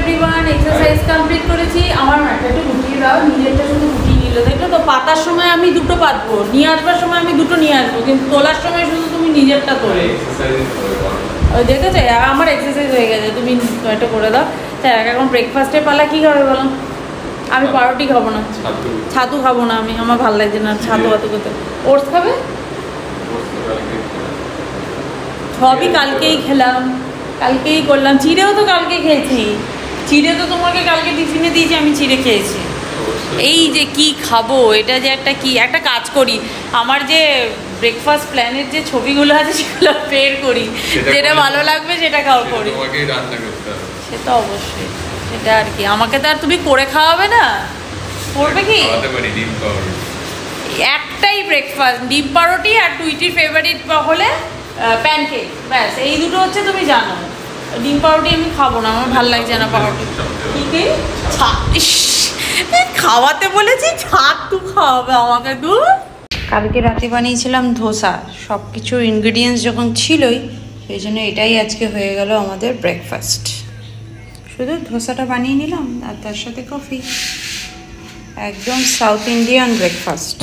Everyone, exercise complete করেছি। আমার মাথা একটু গুটিয়ে দাও, নিজেরটা শুধু গুটিয়ে নিল। দেখো তো, পাতার সময় আমি দুটো পাতবো, নিয়ে আসবার সময় আমি দুটো নিয়ে আসবো, কিন্তু তোলার সময় শুধু তুমি নিজেরটা তোলে। ওই দেখেছো, আমার এক্সারসাইজ হয়ে গেছে, তুমি এটা করে দাও। হ্যাঁ, এখন ব্রেকফাস্টের পালা কী খাবে বলো? আমি পাউরুটি খাবো না, ছাতু খাবো না, আমি আমার ভালো লাগছে না ছাতু হাতু করতে। ওটস খাবে? সবই কালকেই খেলাম, কালকেই করলাম। চিড়েও তো কালকে খেয়েছি, চিড়ে তো তোমাকে কালকে টিফিনে দিয়েছি, আমি চিড়ে খেয়েছি। এই যে কি খাবো, এটা যে একটা কাজ করি, আমার যে ব্রেকফাস্ট প্ল্যানের যে ছবিগুলো আছে সেগুলো বের করি, যেটা ভালো লাগবে সেটা খাওয়া করি। সে তো অবশ্যই, সেটা আর কি, আমাকে তো আর তুমি করে খাওয়াবে না, করবে কি? একটাই ব্রেকফাস্ট, ডিম পাউরুটি আর টুইটির ফেভারিট হলে প্যানকেক, ব্যাস এই দুটো হচ্ছে, তুমি জানো। ডিম পাউরুটি আমি খাবো না, আমার ভালো লাগছে না পাউরুটি। খাওয়াতে বলেছি, ছাতু খাওয়াবে আমাকে। কালকে রাতে বানিয়েছিলাম ধোসা, সব কিছু ইনগ্রিডিয়েন্টস যখন ছিলই, সেই জন্য এটাই আজকে হয়ে গেল আমাদের ব্রেকফাস্ট। শুধু ধোসাটা বানিয়ে নিলাম আর তার সাথে কফি, একদম সাউথ ইন্ডিয়ান ব্রেকফাস্ট।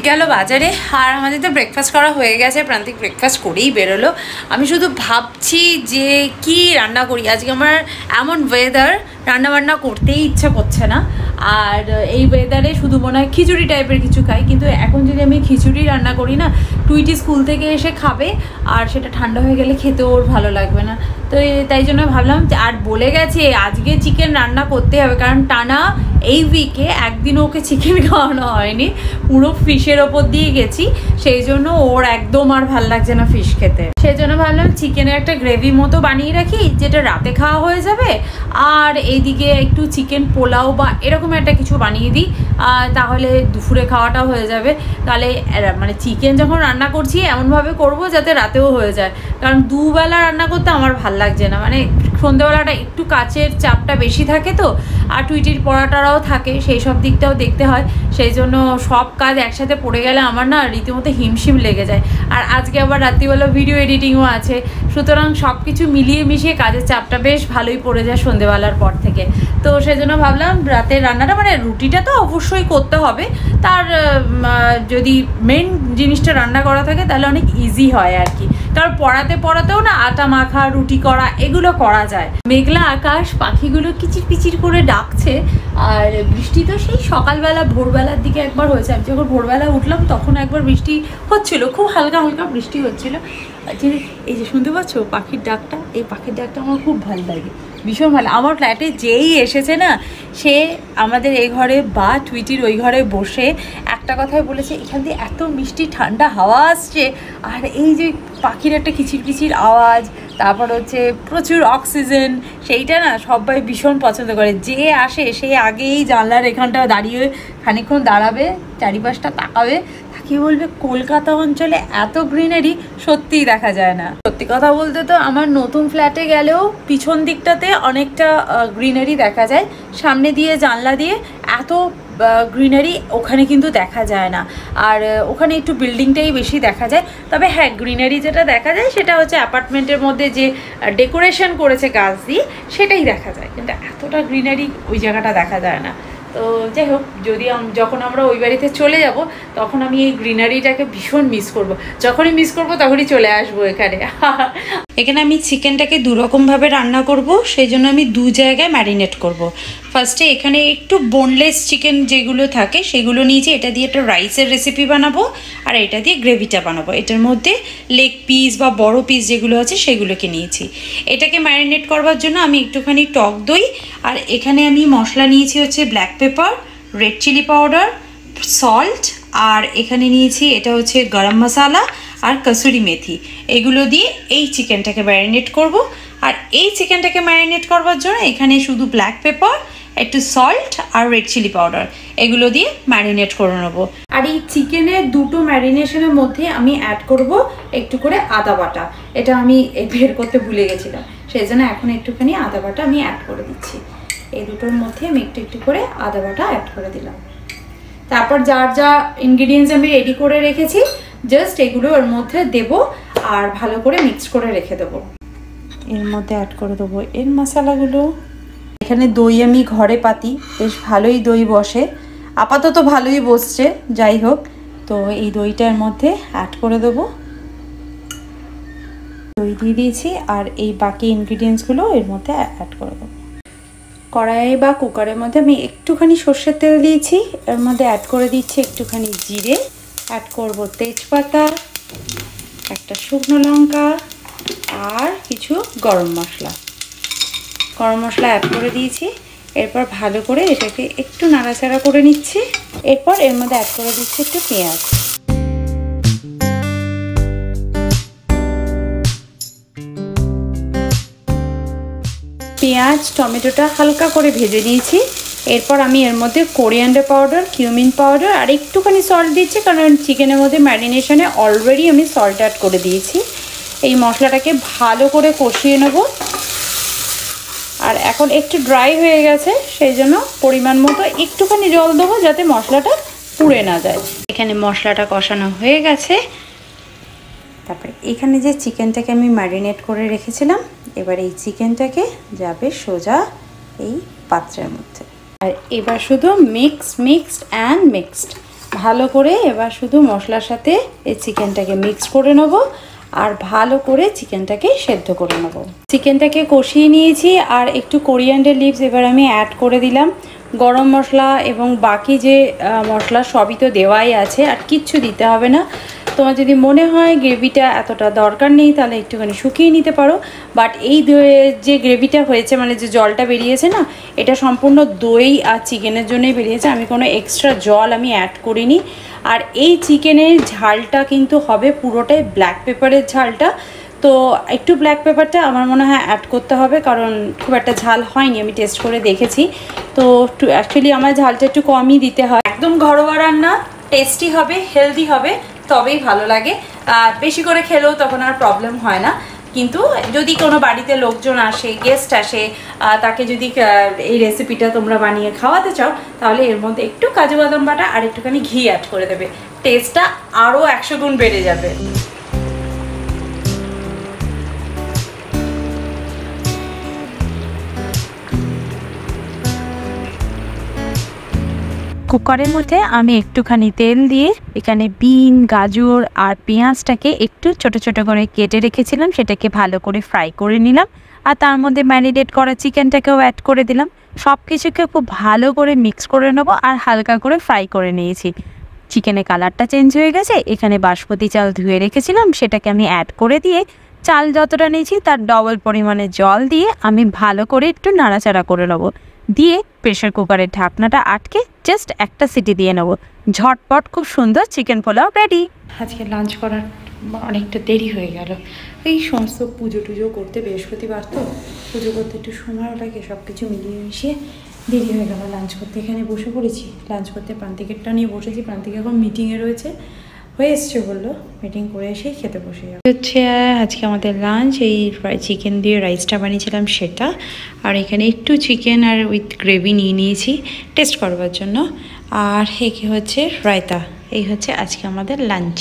গেল বাজারে, আর আমাদের তো ব্রেকফাস্ট করা হয়ে গেছে, প্রান্তিক ব্রেকফাস্ট করেই বেরোলো। আমি শুধু ভাবছি যে কি রান্না করি আজকে। আমার এমন ওয়েদার, রান্নাবান্না করতেই ইচ্ছা করছে না, আর এই ওয়েদারে শুধু মনে হয় খিচুড়ি টাইপের কিছু খাই। কিন্তু এখন যদি আমি খিচুড়ি রান্না করি না, টুইটি স্কুল থেকে এসে খাবে, আর সেটা ঠান্ডা হয়ে গেলে খেতে ওর ভালো লাগবে না। তো তাই জন্য ভাবলাম, আর বলে গেছে আজকে চিকেন রান্না করতে হবে, কারণ টানা এই উইকে একদিন ওকে চিকেন খাওয়ানো হয়নি, পুরো ফিশের ওপর দিয়ে গেছি, সেই জন্য ওর একদম আর ভাল লাগছে না ফিশ খেতে। সেই জন্য ভাবলাম চিকেনের একটা গ্রেভি মতো বানিয়ে রাখি, যেটা রাতে খাওয়া হয়ে যাবে, আর এইদিকে একটু চিকেন পোলাও বা এরকম একটা কিছু বানিয়ে দিই, তাহলে দুপুরে খাওয়াটা হয়ে যাবে। তাহলে মানে চিকেন যখন রান্না করছি এমনভাবে করব যাতে রাতেও হয়ে যায়, কারণ দুবেলা রান্না করতে আমার ভাল লাগছে না। মানে সন্ধ্যেবেলাটা একটু কাচের চাপটা বেশি থাকে তো, আর টুইটির পড়াটারাও থাকে, সেই সব দিকটাও দেখতে হয়। সেই জন্য সব কাজ একসাথে পড়ে গেলে আমার না রীতিমতো হিমশিম লেগে যায়। আর আজকে আবার রাত্রিবেলা ভিডিও এডিটিংও আছে, সুতরাং সব কিছু মিলিয়ে মিশিয়ে কাজের চাপটা বেশ ভালোই পড়ে যায় সন্ধ্যেবেলার পর থেকে। তো সেই জন্য ভাবলাম রাতের রান্নাটা, মানে রুটিটা তো অবশ্যই করতে হবে, তার যদি মেন জিনিসটা রান্না করা থাকে তাহলে অনেক ইজি হয় আর কি। কারণ পড়াতেও না আটা মাখা, রুটি করা এগুলো করা যায়। মেঘলা আকাশ, পাখিগুলো কিচির পিচির করে ডাকছে, আর বৃষ্টি তো সেই সকালবেলা ভোরবেলার দিকে একবার হয়েছে। আমি যখন ভোরবেলা উঠলাম তখন একবার বৃষ্টি হচ্ছিল, খুব হালকা হালকা বৃষ্টি হচ্ছিল। এই যে শুনতে পাচ্ছ পাখির ডাকটা, এই পাখির ডাকটা আমার খুব ভালো লাগে, ভীষণ ভালো। আমার ফ্ল্যাটে যেই এসেছে না, সে আমাদের এই ঘরে বা টুইটির ওই ঘরে বসে একটা কথাই বলেছে, এখান দিয়ে এত মিষ্টি ঠান্ডা হাওয়া আসছে, আর এই যে পাখির একটা কিচির কিচির আওয়াজ, তারপর হচ্ছে প্রচুর অক্সিজেন, সেইটা না সবাই ভীষণ পছন্দ করে। যে আসে সে আগেই জানলার এখানটা দাঁড়িয়ে খানিকক্ষণ দাঁড়াবে, চারিপাশটা তাকাবে, কি বলবে কলকাতা অঞ্চলে এত গ্রিনারি সত্যিই দেখা যায় না। সত্যি কথা বলতে তো আমার নতুন ফ্ল্যাটে গেলেও পিছন দিকটাতে অনেকটা গ্রিনারি দেখা যায়, সামনে দিয়ে জানলা দিয়ে এত গ্রিনারি ওখানে কিন্তু দেখা যায় না। আর ওখানে একটু বিল্ডিংটাই বেশি দেখা যায়। তবে হ্যাঁ, গ্রিনারি যেটা দেখা যায় সেটা হচ্ছে অ্যাপার্টমেন্টের মধ্যে যে ডেকোরেশন করেছে গাছ দিয়ে, সেটাই দেখা যায়, কিন্তু এতটা গ্রিনারি ওই জায়গাটা দেখা যায় না। তো যাই হোক, যখন আমরা ওই বাড়িতে চলে যাব তখন আমি এই গ্রিনারিটাকে ভীষণ মিস করব। যখনই মিস করব তখনই চলে আসবো এখানে। এখানে আমি চিকেনটাকে দুরকমভাবে রান্না করব, সেই জন্য আমি দু জায়গায় ম্যারিনেট করব। ফার্স্টে এখানে একটু বোনলেস চিকেন যেগুলো থাকে সেগুলো নিয়েছি, এটা দিয়ে একটা রাইসের রেসিপি বানাবো, আর এটা দিয়ে গ্রেভিটা বানাবো। এটার মধ্যে লেগ পিস বা বড় পিস যেগুলো আছে সেগুলোকে নিয়েছি। এটাকে ম্যারিনেট করবার জন্য আমি একটুখানি টক দই, আর এখানে আমি মশলা নিয়েছি হচ্ছে black pepper, red chilli powder, salt, আর এখানে নিয়েছি এটা হচ্ছে গরম মশলা আর কসুরি মেথি। এগুলো দিয়ে এই চিকেনটাকে ম্যারিনেট করব। আর এই চিকেনটাকে ম্যারিনেট করবার জন্য এখানে শুধু ব্ল্যাক পেপার, একটু সল্ট আর রেড চিলি পাউডার এগুলো দিয়ে ম্যারিনেট করে নেবো। আর এই চিকেনের দুটো ম্যারিনেশনের মধ্যে আমি অ্যাড করব একটু করে আদা বাটা। এটা আমি বের করতে ভুলে গেছিলাম, সেই জন্য এখন একটুখানি আদা বাটা আমি অ্যাড করে দিচ্ছি। এই দুটোর মধ্যে আমি একটু একটু করে আদা বাটা অ্যাড করে দিলাম। তারপর যার যা ইনগ্রিডিয়েন্টস আমি রেডি করে রেখেছি জাস্ট এগুলো ওর মধ্যে দেব আর ভালো করে মিক্স করে রেখে দেবো। এর মধ্যে অ্যাড করে দেবো এর মশলাগুলো। এখানে দই আমি ঘরে পাতি, বেশ ভালোই দই বসে, আপাতত ভালোই বসছে, যাই হোক। তো এই দইটার মধ্যে অ্যাড করে দেবো। দই দিয়ে দিয়েছি আর এই বাকি ইনগ্রিডিয়েন্টসগুলো এর মধ্যে অ্যাড করে দেবো। কড়াই বা কুকারের মধ্যে আমি একটুখানি সর্ষের তেল দিয়েছি, এর মধ্যে অ্যাড করে দিচ্ছি একটুখানি জিরে, অ্যাড করব তেজপাতা, একটা শুকনো লঙ্কা আর কিছু গরম মশলা। গরম মশলা অ্যাড করে দিয়েছি। এরপর ভালো করে এটাকে একটু নাড়াচাড়া করে নিচ্ছি। এরপর এর মধ্যে অ্যাড করে দিচ্ছি একটু পেঁয়াজ। পেঁয়াজ টমেটোটা হালকা করে ভেজে নিয়েছি। এরপর আমি এর মধ্যে কোরিয়ান্ডার পাউডার, কিউমিন পাউডার আর একটুখানি সল্ট দিচ্ছি, কারণ চিকেনের মধ্যে ম্যারিনেশনে অলরেডি আমি সল্ট অ্যাড করে দিয়েছি। এই মশলাটাকে ভালো করে কষিয়ে নেব। আর এখন একটু ড্রাই হয়ে গেছে, সেই জন্য পরিমাণ মতো একটুখানি জল দেবো যাতে মশলাটা পুড়ে না যায়। এখানে মশলাটা কষানো হয়ে গেছে। তারপরে এখানে যে চিকেনটাকে আমি ম্যারিনেট করে রেখেছিলাম, এবার এই চিকেনটাকে যাবে সোজা এই পাত্রের মধ্যে। আর এবার শুধু মিক্সড ভালো করে এবার শুধু মশলার সাথে এই চিকেনটাকে মিক্স করে নেবো আর ভালো করে চিকেনটাকে সেদ্ধ করে নেবো। চিকেনটাকে কষিয়ে নিয়েছি আর একটু কোরিয়ান্ডার লিভস এবার আমি অ্যাড করে দিলাম। গরম মশলা এবং বাকি যে মশলা সবই তো দেওয়াই আছে, আর কিচ্ছু দিতে হবে না। তোমার যদি মনে হয় গ্রেভিটা এতটা দরকার নেই তাহলে একটুখানি শুকিয়ে নিতে পারো, বাট এই যে গ্রেভিটা হয়েছে, মানে যে জলটা বেরিয়েছে না, এটা সম্পূর্ণ দই আর চিকেনের জন্যই বেরিয়েছে। আমি কোনো এক্সট্রা জল আমি অ্যাড করিনি। আর এই চিকেনের ঝালটা কিন্তু হবে পুরোটাই ব্ল্যাক পেপারের ঝালটা। তো একটু ব্ল্যাক পেপারটা আমার মনে হয় অ্যাড করতে হবে, কারণ খুব একটা ঝাল হয়নি, আমি টেস্ট করে দেখেছি। তো অ্যাকচুয়ালি আমার ঝালটা একটু কমই দিতে হয়। একদম ঘরোয়া রান্না, টেস্টি হবে, হেলদি হবে, তবেই ভালো লাগে। বেশি করে খেলেও তখন আর প্রবলেম হয় না। কিন্তু যদি কোনো বাড়িতে লোকজন আসে, গেস্ট আসে, তাকে যদি এই রেসিপিটা তোমরা বানিয়ে খাওয়াতে চাও, তাহলে এর মধ্যে একটু কাজু বাদাম বাটা আর একটুখানি ঘি অ্যাড করে দেবে, টেস্টটা আরও 100 গুণ বেড়ে যাবে। কুকারের মধ্যে আমি একটুখানি তেল দিয়ে এখানে বিন, গাজর আর পেঁয়াজটাকে একটু ছোট ছোট করে কেটে রেখেছিলাম, সেটাকে ভালো করে ফ্রাই করে নিলাম। আর তার মধ্যে ম্যারিনেট করা চিকেনটাকেও অ্যাড করে দিলাম। সব কিছুকে খুব ভালো করে মিক্স করে নেবো আর হালকা করে ফ্রাই করে নিয়েছি। চিকেনের কালারটা চেঞ্জ হয়ে গেছে। এখানে বাসমতি চাল ধুয়ে রেখেছিলাম, সেটাকে আমি অ্যাড করে দিয়ে চাল যতটা নিয়েছি তার ডবল পরিমাণে জল দিয়ে আমি ভালো করে একটু নাড়াচাড়া করে নেবো। দিয়ে প্রেশার কুকারের ঢাকনাটা আটকে জাস্ট একটা সিটি দিয়ে নেবো। ঝটপট খুব সুন্দর চিকেন পোলাও রেডি। আজকে লাঞ্চ করার অনেকটা দেরি হয়ে গেল। এই সমস্ত পুজো টুজো করতে, বৃহস্পতিবার তো পুজো করতে একটু সময়ও লাগে, সব কিছু মিলিয়ে মিশিয়ে দেরি হয়ে গেল লাঞ্চ করতে। এখানে বসে পড়েছি লাঞ্চ করতে, প্রান্তিকেরটা নিয়ে বসেছি। প্রান্তিক এখন মিটিংয়ে রয়েছে, হয়ে এসছে বললো, মিটিং করে এসেই খেতে বসে যাবে। হচ্ছে আজকে আমাদের লাঞ্চ, এই ফ্রাই চিকেন দিয়ে রাইসটা বানিয়েছিলাম সেটা, আর এখানে একটু চিকেন আর উইথ গ্রেভি নিয়ে নিয়েছি টেস্ট করবার জন্য। আর একে হচ্ছে রায়তা। এই হচ্ছে আজকে আমাদের লাঞ্চ।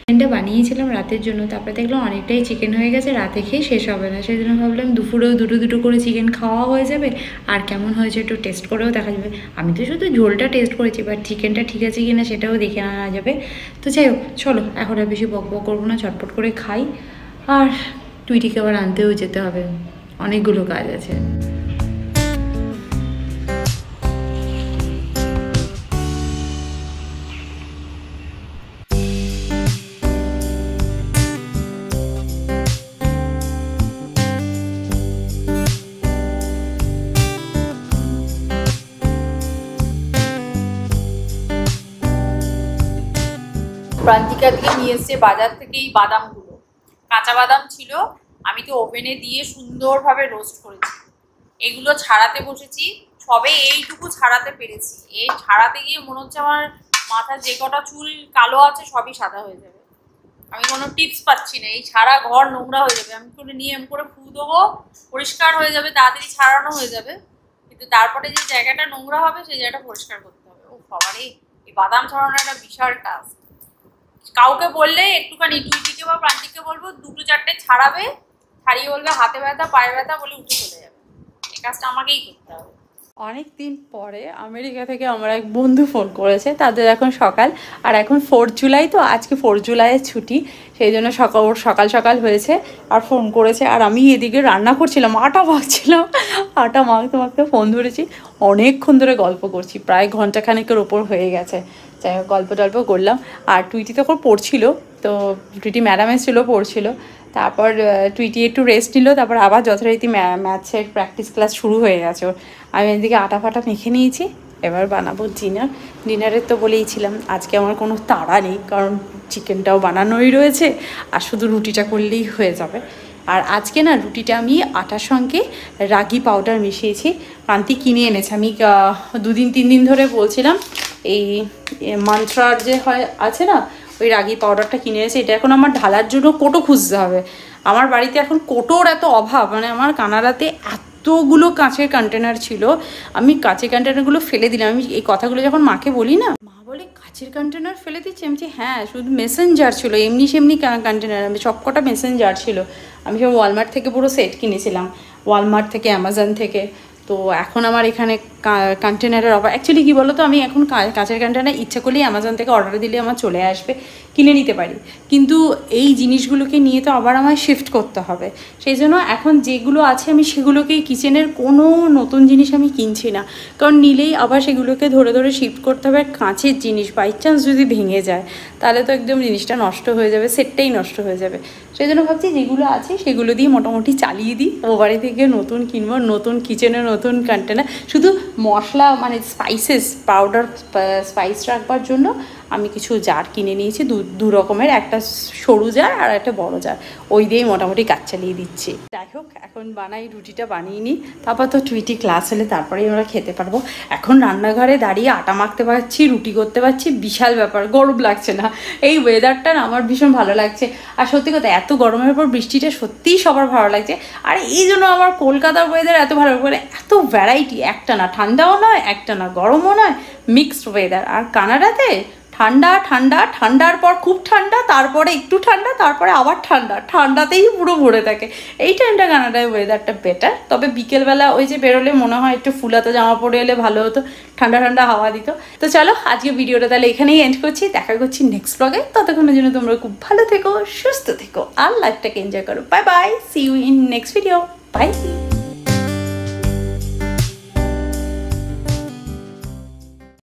চিকেনটা বানিয়েছিলাম রাতের জন্য, তারপরে দেখলাম অনেকটাই চিকেন হয়ে গেছে, রাতে খেয়ে শেষ হবে না, সেই জন্য ভাবলাম দুপুরেও দুটো করে চিকেন খাওয়া হয়ে যাবে, আর কেমন হয়েছে একটু টেস্ট করেও দেখা যাবে। আমি তো শুধু ঝোলটা টেস্ট করেছি, বাট চিকেনটা ঠিক আছে কিনা সেটাও দেখে আনা যাবে। তো যাই হোক, চলো এখন আর বেশি বক করবো না, চটপট করে খাই। আর টুইটিকে আবার আনতেও যেতে হবে, অনেকগুলো কাজ আছে। প্রান্তিকা থেকে নিয়ে এসছে বাজার থেকে এই বাদামগুলো, কাঁচা বাদাম ছিল আমি তো ওভেনে দিয়ে সুন্দরভাবে রোস্ট করেছি। এগুলো ছাড়াতে বসেছি, সবে এইটুকু ছাড়াতে পেরেছি। এই ছাড়াতে গিয়ে মনে হচ্ছে আমার মাথার যে কটা চুল কালো আছে সবই সাদা হয়ে যাবে। আমি কোনো টিপস পাচ্ছি না, এই সারা ঘর নোংরা হয়ে যাবে। আমি করে নিয়ে এম করে ফু দেবো, পরিষ্কার হয়ে যাবে, তাড়াতাড়ি ছাড়ানো হয়ে যাবে। কিন্তু তারপরে যে জায়গাটা নোংরা হবে সেই জায়গাটা পরিষ্কার করতে হবে। ও বাবারে, এই বাদাম ছাড়ানো একটা বিশাল টাস্ক। কাউকে বললে একটুখানি টুইটিকে বা প্রান্তিককে বলবো 2-4টে ছাড়াবে, ছাড়িয়ে বলবে হাতে ব্যথা পায়ে ব্যথা বলে উঠে চলে যাবে। এই কাজটা আমাকেই করতে হবে। অনেক দিন পরে আমেরিকা থেকে আমার এক বন্ধু ফোন করেছে। তাদের এখন সকাল, আর এখন 4 জুলাই, তো আজকে 4 জুলাইয়ের ছুটি, সেই জন্য সকাল সকাল হয়েছে আর ফোন করেছে। আর আমি এদিকে রান্না করছিলাম, আটা মাখছিলাম। আটা মাখতে মাখতে ফোন ধরেছি, অনেকক্ষণ ধরে গল্প করছি, প্রায় ঘন্টাখানেকের ওপর হয়ে গেছে। যাই হোক, গল্প টল্প করলাম। আর টুইটি তখন পড়ছিল, তো টুইটি ম্যাডাম এসেছিলো, পড়ছিল। তারপর টুইটি একটু রেস্ট নিল, তারপর আবার যথারীতি ম্যাথসের প্র্যাকটিস ক্লাস শুরু হয়ে গেছে ওর। আমি এদিকে আটা ফাটা মেখে নিয়েছি, এবার বানাবো ডিনারের তো বলেইছিলাম আজকে আমার কোনো তাড়া নেই, কারণ চিকেনটাও বানানোই রয়েছে, আর শুধু রুটিটা করলেই হয়ে যাবে। আর আজকে না রুটিটা আমি আটার সঙ্গে রাগি পাউডার মিশিয়েছি। প্রান্তি কিনে এনেছে, আমি 2-3 দিন ধরে বলছিলাম এই মান্ত্রার যে হয় আছে না, ওই রাগি পাউডারটা কিনে এনেছে। এটা এখন আমার ঢালার জন্য কোটো খুঁজতে হবে। আমার বাড়িতে এখন কোটোর এত অভাব, মানে আমার কানাডাতে এতগুলো কাঁচের কন্টেনার ছিল, আমি কাঁচের কন্টেনারগুলো ফেলে দিলাম। আমি এই কথাগুলো যখন মাকে বলি না, মা বলে কাঁচের কন্টেনার ফেলে দিচ্ছি। আমি হ্যাঁ, শুধু মেসেঞ্জার ছিল, এমনি সেমনি কন্টেনার, আমি সবকটা মেসেঞ্জার ছিল। আমি সব ওয়ালমার্ট থেকে পুরো সেট কিনেছিলাম, ওয়ালমার্ট থেকে, অ্যামাজন থেকে। তো এখন আমার এখানে কন্টেনারের অভাব। অ্যাকচুয়ালি কী বলো তো, আমি এখন কাঁচের কন্টেনার ইচ্ছা করলেই অ্যামাজন থেকে অর্ডার দিলে আমার চলে আসবে, কিনে নিতে পারি। কিন্তু এই জিনিসগুলোকে নিয়ে তো আবার আমায় শিফট করতে হবে। সেই জন্য এখন যেগুলো আছে আমি সেগুলোকেই, কিচেনের কোনো নতুন জিনিস আমি কিনছি না, কারণ নিলেই আবার সেগুলোকে ধরে ধরে শিফট করতে হবে। কাঁচের জিনিস বাই চান্স যদি ভেঙে যায় তাহলে তো একদম জিনিসটা নষ্ট হয়ে যাবে, সেটটাই নষ্ট হয়ে যাবে। সেই জন্য ভাবছি যেগুলো আছে সেগুলো দিয়ে মোটামুটি চালিয়ে দিই। ও বাড়ি থেকে নতুন কিনবো, নতুন কিচেনে নতুন কন্টেনার। শুধু মশলা মানে স্পাইসেস পাউডার স্পাইস রাখবার জন্য আমি কিছু জার কিনে নিয়েছি, দু রকমের, একটা সরু জার আর একটা বড় জার, ওই দিয়েই মোটামুটি কাজ চালিয়ে দিচ্ছি। যাই হোক, এখন বানাই, রুটিটা বানিয়ে নিই, তারপর তো টুইটি ক্লাস হলে তারপরেই আমরা খেতে পারবো। এখন রান্নাঘরে দাঁড়িয়ে আটা মাখতে পারছি, রুটি করতে পারছি, বিশাল ব্যাপার। গরম লাগছে না, এই ওয়েদারটা আমার ভীষণ ভালো লাগছে। আর সত্যি কথা, এত গরমের পর বৃষ্টিটা সত্যিই সবার ভালো লাগছে। আর এই জন্য আমার কলকাতার ওয়েদার এত ভালো লাগে, এত ভ্যারাইটি, একটা না ঠান্ডাও নয়, একটা না গরমও নয়, মিক্সড ওয়েদার। আর কানাডাতে ঠান্ডা ঠান্ডা, ঠান্ডার পর খুব ঠান্ডা, তারপরে একটু ঠান্ডা, তারপরে আবার ঠান্ডা, ঠান্ডাতেই পুরো ভরে থাকে। এই টাইমটা কানাডায় ওয়েদারটা বেটার। তবে বিকেলবেলা ওই যে বেরোলে মনে হয় একটু ফুলাতো জামা পরে এলে ভালো হতো, ঠান্ডা ঠান্ডা হাওয়া দিত। তো চলো, আজকে ভিডিওটা তাহলে এখানেই এন্ড করছি, দেখা করছি নেক্সট ব্লগে। ততক্ষণের জন্য তোমরা খুব ভালো থেকো, সুস্থ থেকো, আর লাইফটাকে এনজয় করো। Bye bye, see you in next video, by.